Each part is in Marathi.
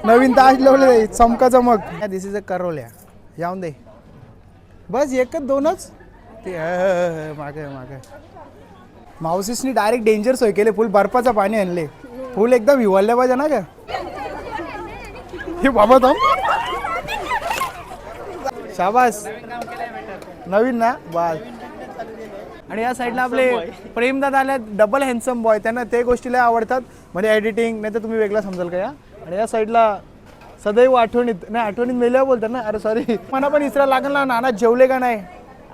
नवीन ताज लावले चमका चमक. दिस इज अ करोल्या याऊन दे बस एकच दोनच ते मागे मागे. मावशीसनी डायरेक्ट डेंजर सोय केले. फुल बर्फाचं पाणी आणले. फुल एकदम हिवाळल्या पाहिजे ना का हे बाबा तो शाबास नवीन ना बस. आणि या साईडला आपले प्रेमदादा आले डबल हँडसम बॉय. त्यांना ते गोष्टी लय आवडतात म्हणजे एडिटिंग. नाही तर तुम्ही वेगळा समजाल का या. आणि या साईडला सदैव आठवणीत नाही आठवणीत मेल्यावर बोलतात ना. अरे सॉरी मला पण इसरा लागल ना. नाना जेवले का नाही.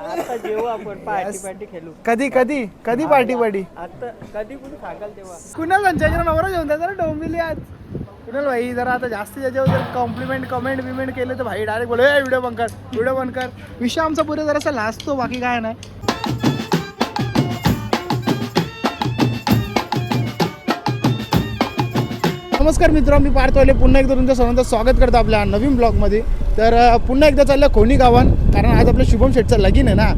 आता जेवू आपण पार्टी खेळू. कधी कधी कधी पार्टी आता कधी कुठे सांगाल तेव्हा. कुणाल त्यांच्याकडे नवरा घेऊन द्या जरा डोंबिवली आज. कुणाल भाई जरा आता जास्त त्याच्यावर जर कॉम्प्लिमेंट कमेंट केलं तर भाई डायरेक्ट बोले व्हिडिओ बंद कर. विषय आमचा पुढे जरासा लाजतो बाकी काय नाही. नमस्कार मित्रांनो, मी पार्थवाले पुन्हा एकदा तुमच्या सर्वांचं स्वागत करतो आपल्या नवीन ब्लॉगमध्ये. तर पुन्हा एकदा चाललं कोणी गावान, कारण आज आपल्या शुभम शेठचं लगीन आहे ना.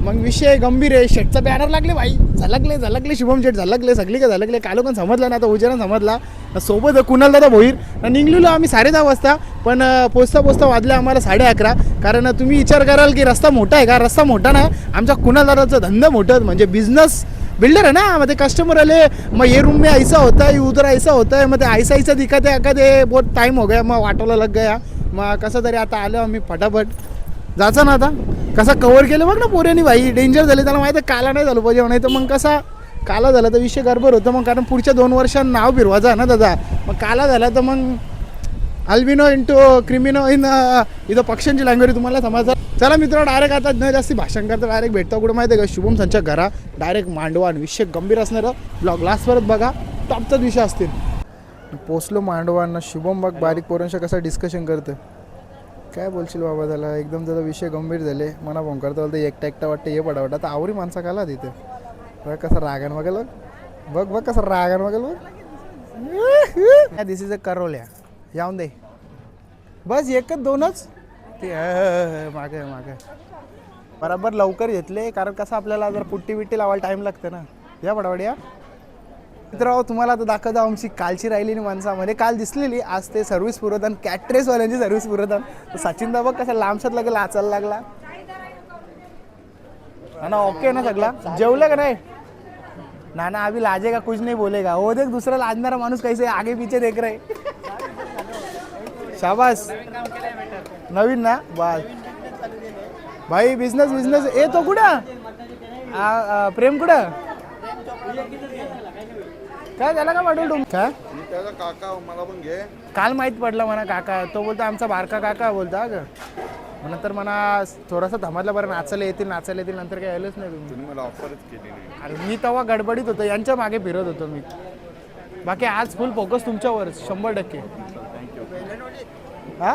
मग विषय गंभीर आहे. शेठचा बॅनर लागले भाई. झलकले शुभम शेठ झलकले कालो पण समजला ना. आता उजेरा समजला. सोबत कुणाल दादा भोईर निघलेलो आम्ही 10:30 वाजता. पण पोचता वाजले आम्हाला 11:30. कारण तुम्ही विचार कराल की रस्ता मोठा आहे का. रस्ता मोठा नाही. आमच्या कुणाल दादाचं धंदा मोठं म्हणजे बिझनेस बिल्डर है ना. मतलब कस्टमर आले मैं ये रूम में ऐसा होता है उधर ऐसा होता है. मतलब ऐसा दिखत है अगं बहुत टाइम हो गया. मग वाटोला लग गया. मग कसं तरी आता आलो आम्ही फटाफट जायचं ना. आता कसा कव्हर केलं बघ ना पोऱ्यानी भाई. डेंजर झाले. त्याला माहिती आहे काला नाही झालं पाहिजे नाही तर मग कसा काला झाला तर विषय गडबड होतं. मग कारण पुढच्या 2 वर्षांत नाव फिरवायचं आहे ना दादा. मग काला झाला तर मग अल्बिनो इंटू क्रिमिनो इन इथं पक्ष्यांची लँग्वेज तुम्हाला समजतात. चला मित्रांनो डायरेक्ट आता न जास्ती भाषण करता डायरेक्ट भेटतो. कुठं माहिती आहे का शुभम संच्या घरा डायरेक्ट मांडवान. विषय गंभीर असणार. ब्लॉग लास्ट परत बघा. टॉपचाच विषय असतील. पोचलो मांडवांना. शुभम बघ बारीक पोरांशी कसं डिस्कशन करतं. काय बोलशील बाबा त्याला. एकदम त्याचा विषय गंभीर झाले. मना फोन करता बोलतं एकटा वाटतं हे पडावट. आता आवरी माणसा काला तिथे बघ कसं रागान वगैरे बघ कसं रागान वगैरे बघ. दिस इज अ करोल्या याऊन दे बस एकच दोनच ते मागे बरोबर लवकर घेतले. कारण कसं आपल्याला जर पुट्टी बिट्टी लावायला टाईम लागतं ना. या पडावड्या मित्रांनो तुम्हाला आता दाखवतो आमची कालची राहिलेली माणसामध्ये. काल दिसलेली आज ते सर्व्हिस पुरवतात कॅटरेसवाल्यांची सर्व्हिस पुरवतात. सचिन दा बघ कसा लांबशात लागेल आचायला लागला ना. ओके ना सगळा जेवलं का नाही ना. अभी लाजेगा कुछ नहीं बोलेगा. हो देख दुसरा लाजणारा माणूस कैसे आगे पीछे देख रहे. शाबास नवीन ना बस भाई. बिझनेस ए तो कुठं प्रेम कुठं काय झालं का पाठवलं तुम काय काका मला पण घे. काल माहीत पडलं म्हणा काका. तो बोलता आमचा बारका काका बोलता ग. नंतर म्हणा थोडासा धमातला बरं नाचायला येतील नंतर काय आलंच नाही तुम्ही. मला ऑफरच केली नाही. अरे मी तेव्हा गडबडीत होतो. यांच्या मागे फिरत होतो मी. बाकी आज फुल फोकस तुमच्यावर 100%. हा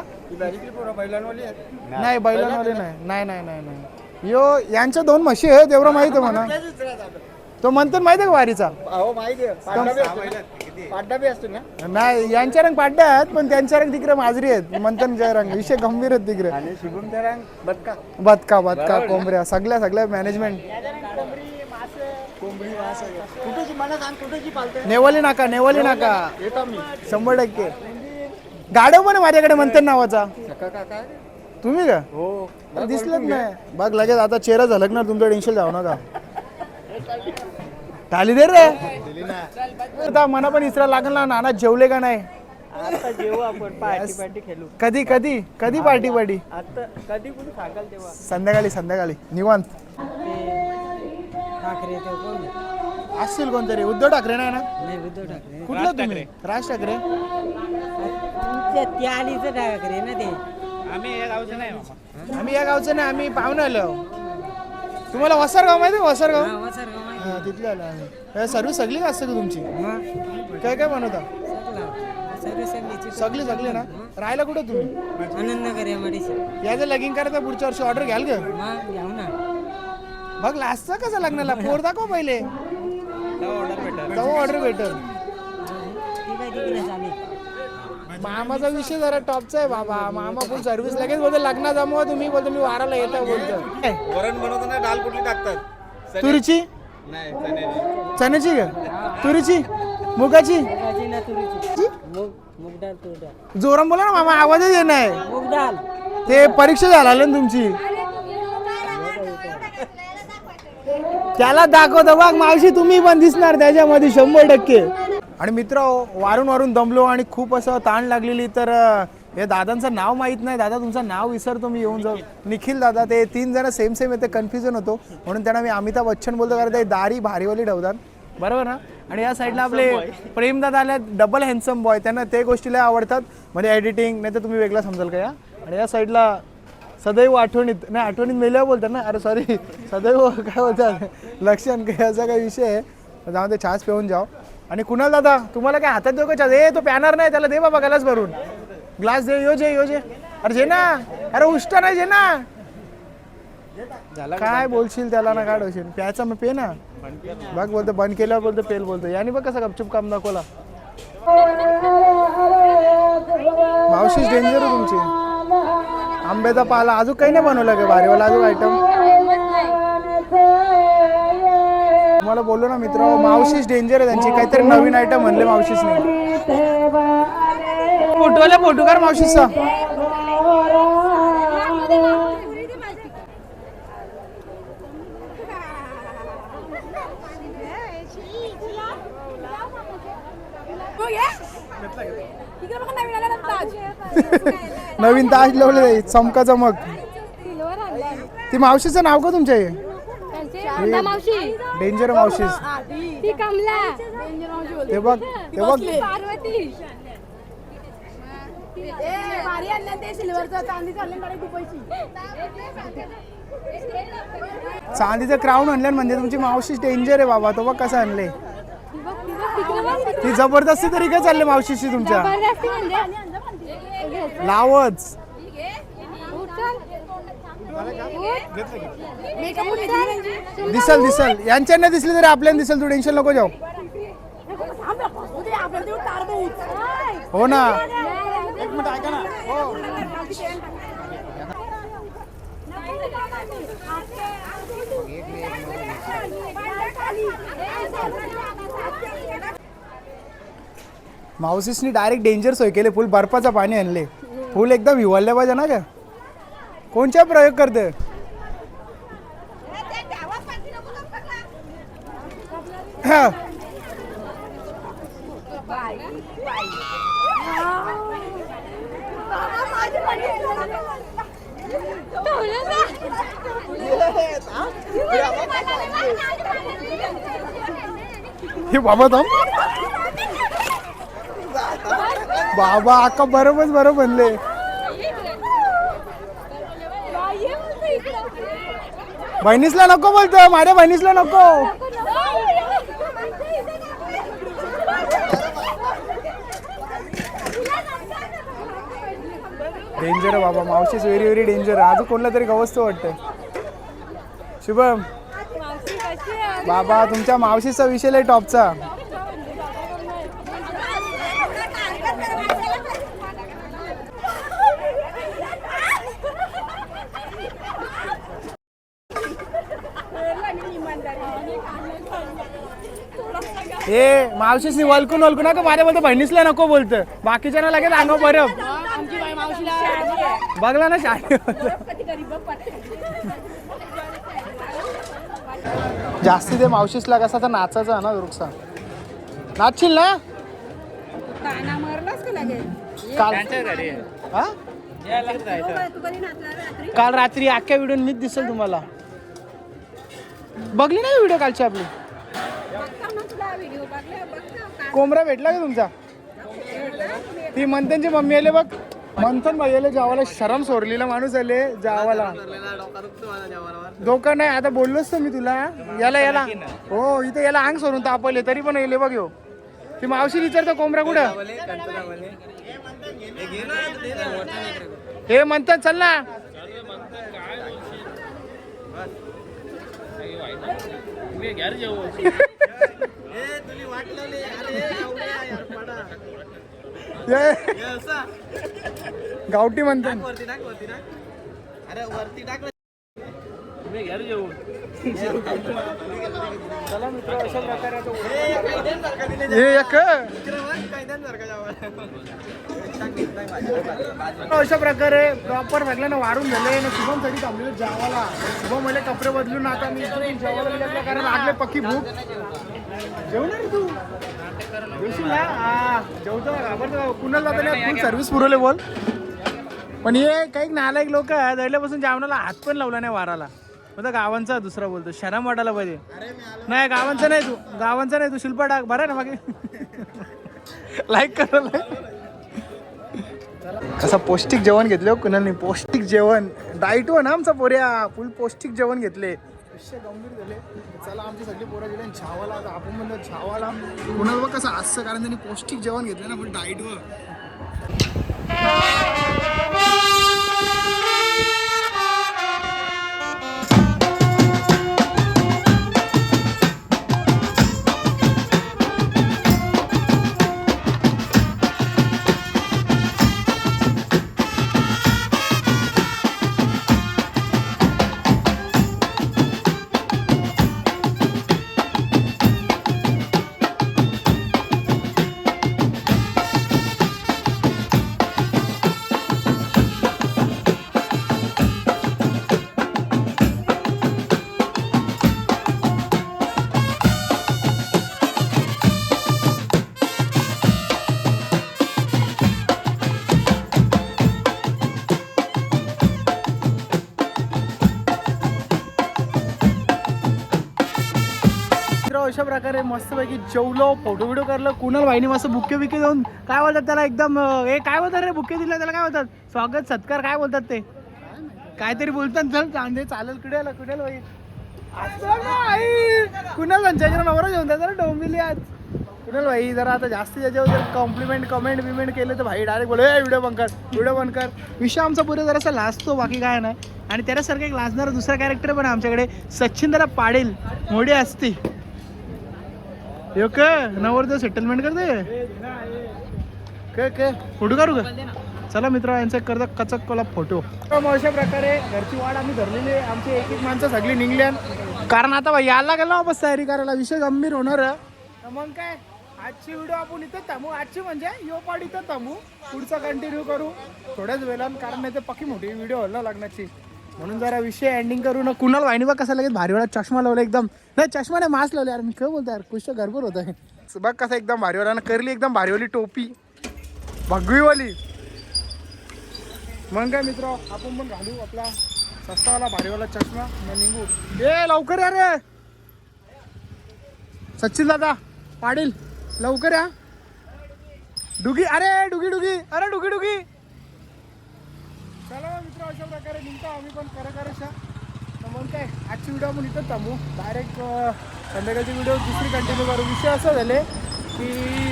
नाही बैलांवाले नाही. यो यांच्या 2 म्हशी आहेत एवढं माहित आहे म्हणा. तो म्हणतो माहिती आहे का वारीचा. नाही यांच्या रंग पाड्डा आहेत पण त्यांच्या रंग तिकडे माजरी आहेत. म्हणतात रंग विषय गंभीर आहेत तिकडे. बदका कोंबड्या सगळ्या मॅनेजमेंट. नेवाली नाका 100%. गाडव पण माझ्याकडे म्हणतात नावाचा. तुम्ही का हो दिसलंच नाही बघ लगेच. आता चेहरा झलकणार तुमचं. टेन्शन जाऊ नका. टाली दे रे आता मना पण इसरा लागल ना. नाना जेवले का नाही. आता जेवू आपण पार्टी खेळू. कधी पार्टी आता कधी कुठे सांगाल तेव्हा. संध्याकाळी निवांत. ठाकरे असतील कोणतरी. उद्धव ठाकरे नाही ना. उद्धव ठाकरे कुठलं तुम्ही. राज ठाकरे ठाकरे ना ते. आम्ही या गावचं नाही. आम्ही पाहुणे आलो. तुम्हाला वसरगाव माहिती आहे. वसरगाव तिथले आलो आम्ही. सर्व्हिस सगळी असते का तुमची. काय बनवता सगळी ना. राहायला कुठं तुम्ही. आनंदनगर याचं लगीन करायचं पुढच्या वर्षी ऑर्डर घ्याल का. बघ लास्टचा कसं लग्नाला पोर दाखव पहिले ऑर्डर भेटल. मामाचा विषय जरा टॉपचा आहे बाबा. मामा फुल सर्व्हिस लगेच बोलतो लग्न जमवा तुम्ही. बोलतो मी वाराला येता बोलतो. वरण बनवताना डाळ कुठली टाकतात. तुरीची नाही चण्याची का तुरीची मुगाची तुरीच्या तुरीची मूग डाळ तूर डाळ जोराम बोला ना मामा, आवाजच येत नाही. मूग डाळ ते परीक्षा झाला ना तुमची, त्याला दाखवतो बघ मावशी, तुम्ही पण दिसणार त्याच्यामध्ये 100%. आणि मित्र, वारून वारून दमलो आणि खूप असं ताण लागलेली, तर हे दादांचं नाव माहीत नाही. दादा तुमचं नाव विसरतो मी येऊन जाऊ. निखिल दादा, ते 3 जण सेम येते, कन्फ्युजन होतो म्हणून त्यांना मी अमिताभ बच्चन बोलतो, कारण ते दारी भारीवाली ठेवतात, बरोबर ना. आणि या साईडला आपले प्रेमदादा आले, डबल हँडसम बॉय, त्यांना ते गोष्टीला आवडतात, म्हणजे एडिटिंग, नाही तर तुम्ही वेगळं समजाल का या. आणि या साईडला सदैव आठवणीत, नाही आठवणीत मेल्यावर बोलतात ना, अरे सॉरी, सदैव काय बोलतात, लक्षण काय, असा काही विषय आहे. त्यामध्ये छास पिऊन जाओ. आणि कुणाल दादा, तुम्हाला काय हातात देऊ का छास? तो पॅनर नाही, त्याला दे बाबा ग्लास भरून, ग्लास दे, यो जे, यो जे. अरे जे ना, अरे उष्टा नाही जे ना, काय बोलशील त्याला ना, काय होशील, प्यायचा मग पे ना. बघ बोलतो बंद केल्यावर बोलतो पेल बोलतो, याने बघ कसा गपचूप काम दाखवला. मावशीच डेंजर आहे तुमची. आंब्याचा पाला अजून काही नाही बनवलं का भारीवाला अजून आयटम? तुम्हाला बोललो ना मित्र, मावशीच डेंजर आहे त्यांची, काहीतरी नवीन आयटम म्हणले मावशीच नाही. फोटोला फोटो काढ मावशीचा. नवीन ताज लावले, चमका चमक. ती मावशीचं नाव का तुमच्या? डेंजर मावशी. ते बघ, ते बघ, चांदीचं क्राऊन आणलं म्हणजे तुमची मावशी डेंजर आहे बाबा. तो बघ कसं आणले, ती जबरदस्ती तरी काय चालले मावशीशी तुमच्या, लावच. दिसल दिसल, यांच्यांना दिसली तरी आपल्याला दिसल, तू टेन्शन नको जाऊ. हो ना, एक मिनिट ऐका ना. हो मावशीसनी डायरेक्ट डेंजर सोय केले, फुल बर्फाचं पाणी आणले, फुल एकदम हिवाळल्या पाहिजे ना का. कोणचा प्रयोग करते? हे बाबा थांब, बाबा अक्का बरोबर बनले. बहिणीसला नको बोलतो, माझ्या बहिणीसला नको. डेंजर आहे बाबा, मावशीच व्हेरी व्हेरी डेंजर. अजून कोणला तरी गवसतो वाटतंय. शुभम बाबा, तुमच्या मावशीचा विषय लय टॉपचा. ए मावशीसनी वलकून नका, माझ्या बोलतो बहिणीसला नको बोलतं, बाकीच्या लगेच अंग बरं. बघला ना शाळेत जास्ती ते मावशीसला कसा तर नाचायचा ना, दुरुकसा नाचशील ना काल रात्री. अख्ख्या व्हिडिओ मीच दिसेल तुम्हाला. बघली ना व्हिडिओ कालची आपली? कोंबडा भेटला का तुमचा? ती मंथनची मम्मी आले बघ, मंथन भाई आले जावाला, शरम सोरलेला माणूस आले जावाला. धोका नाही, आता बोललोच तर मी तुला, याला हो इथे याला अंग सोडून तापवले तरी पण येले बघ. ती मावशी विचारतो कोंबडा कुठं? हे म्हणतात चल ना. गावठी म्हणतात. चला मित्र अशा प्रकारे आता हे एक अशा प्रकारे प्रॉपर सगळ्यांना वाढून झाले ना. शुभम साठी थांबले जेवायला. शुभम मला कपडे बदलून आता मी जेवायला गेला कारण लागले पक्की भूक. जेवणार तू जेवशील ना? हा जेवतो घाबरतो. कुणाला जाता फुल सर्व्हिस पुरवले बोल. पण हे काही नालायक लोक दहिल्यापासून जेवणाला हात पण लावला नाही वाराला. आता गावांचा दुसरा बोलतो शरम वाटायला पाहिजे. नाही गावांचा नाही तू गावांचा नाही तू शिल्पा टाक बरं ना मागे लाईक कर. कसं पौष्टिक जेवण घेतले कुणाला पौष्टिक जेवण डाईट हो ना आमचा पोऱ्या फुल पौष्टिक जेवण घेतले. विषय गंभीर झाले. चला आमची सगळी पोरं गेले छावाला. आता आपण म्हणलं छावाला कुणाला बघ कसं असतं कारण त्यांनी पौष्टिक जेवण घेतलं ना फुल डाईट व. अशा प्रकारे मस्तपैकी जेवलो फोटो व्हिडिओ करलं. कुणाल भाईने मस्त बुक्के बिक्के देऊन काय बोलतात त्याला एकदम हे काय बोलतात रे बुक्के दिला त्याला काय बोलतात स्वागत सत्कार काय बोलतात ते काहीतरी बोलतात. चल चांदे चालेल कुडेला कुडेल भाई कुणाल त्यांच्याकडे नवरा जेवून जरा डोंबिली आज. कुणाल भाई जरा आता जास्ती त्याच्यावर जर कॉम्प्लिमेंट कमेंट बिमेंट केले तर भाई डायरेक्ट बोल व्हिडिओ बंद कर व्हिडिओ बंद कर. विषय आमचा पुढे जरासा लाजतो बाकी काय नाही. आणि त्याच्यासारखं एक लाजणारा दुसरा कॅरेक्टर पण आमच्याकडे सचिन जरा पाडेल मोडी असते. यो का नवरदेव सेटलमेंट करते काय फोटो काढू का? चला मित्र यांचा करता कचक कोला फोटो. अशा प्रकारे घरची वाट आम्ही धरलेली. आमची एक एक माणसं सगळी निघल्या कारण आता भाई यायला गेलो वापस तयारी करायला. विषय गंभीर होणार. मग काय आजची व्हिडिओ आपण इथं थांबू. आजची म्हणजे यो पाड इथं थांबू. पुढचा कंटिन्यू करू थोड्याच वेळानं कारण नाही तर पक्की मोठी व्हिडिओ व्हायला लागण्याची. म्हणून जरा विषय एंडिंग करू ना. कुणाल वाहिनी बघ कसा लगेच भारी वाला चष्मा लावला एकदम. नाही चष्मा नाही मास्क लावले यार मी काय बोलतो यार कुछ गडबड होत आहे. बघ कसा एकदम भारीवाला करली एकदम भारीवाली टोपी भगवीवाली. मग काय मित्र आपण पण घालू आपला सस्तावाला भारीवाला चष्मा निघू. ए लवकर या रे सचिन दादा पाटील लवकर या. डुगी अरे डुगी डुगी अरे डुगी डुगी. चला मित्र अशा प्रकारे निघतो आम्ही पण करा. मग काय आजची व्हिडिओ आपण इथंच थांबू. डायरेक्ट संध्याकाळची व्हिडिओ दुसरी कंटिन्यू करू. विषय असं झाले की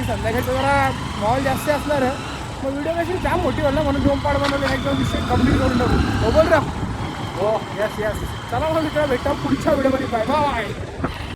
संध्याकाळचं जरा मॉल जास्त असणार मग व्हिडिओ कशी जाम मोठी होणार म्हणून 2 पार्ट बनवले एकदम विषय कम्प्लीट करून टाकू. हो बोल रा हो यस चला मग मित्र भेटा पुढच्या व्हिडिओमध्ये. Bye bye.